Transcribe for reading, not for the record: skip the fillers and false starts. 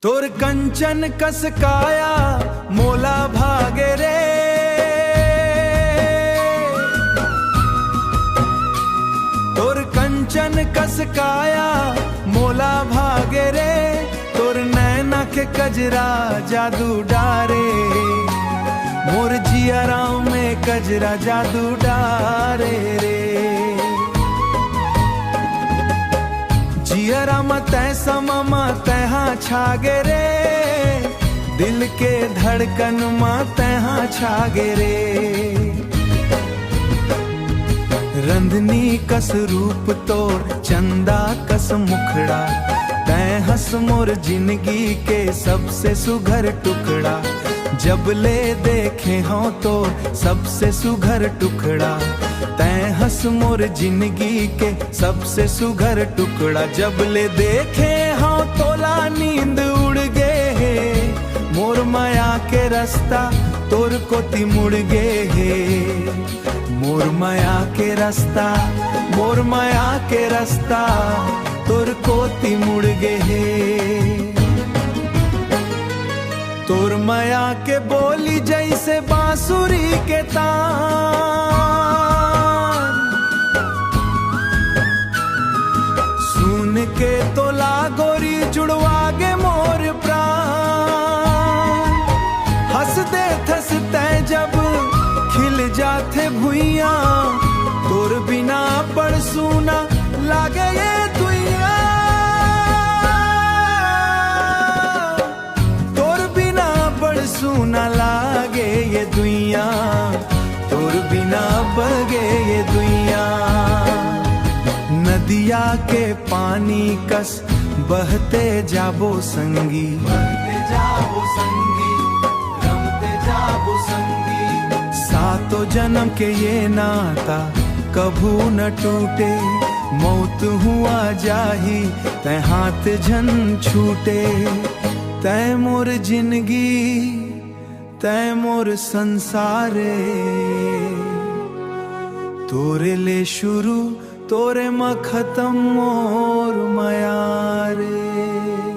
तोर कंचन कस काया मोला भागे रे, तोर कंचन कस काया मोला भागे रे, तोर नैना के कजरा जादू डारे, मोर जियराओं में कजरा जादू डारे रे। जियरा मत समा तहा छागे रे, दिल के धड़कन मां तहा छागे रे। रंधनी कस रूप तोर चंदा कस मुखड़ा, तै हंस मोर जिंदगी के सबसे सुघर टुकड़ा। जब ले देखे हों तो सबसे सुघर टुकड़ा, तै हंस मोर जिंदगी के सबसे सुघर टुकड़ा। जब ले देखे हों तोला नींद उड़ गे है, मोर माया के रास्ता तोर कोती मुड़ गे है। मोर माया के रास्ता, मोर माया के रास्ता तोर कोती मुड़ गे है। तोर माया के बोली जैसे बांसुरी के तान, सुन के तोला गोरी जुड़वागे मोर प्राण। हंस दे थसते जब खिल जाते भुइया, तोर बिना पड़ सुना लागे ये दुनिया। तोर बिना पड़ सुना लागे ये दुनिया, तोर बिना बगे ये दुनिया। नदिया के पानी कस बहते जाबो संगी, बहते जाबो संगी, रमते जाबो संगी। सातों जन्म के ये नाता कभू न टूटे, मौत हुआ जाही तै हाथ झन छूटे। तै मोर जिंदगी तै मोर संसारे, तोरे ले शुरू तोरे म खत्म मोर माया रे।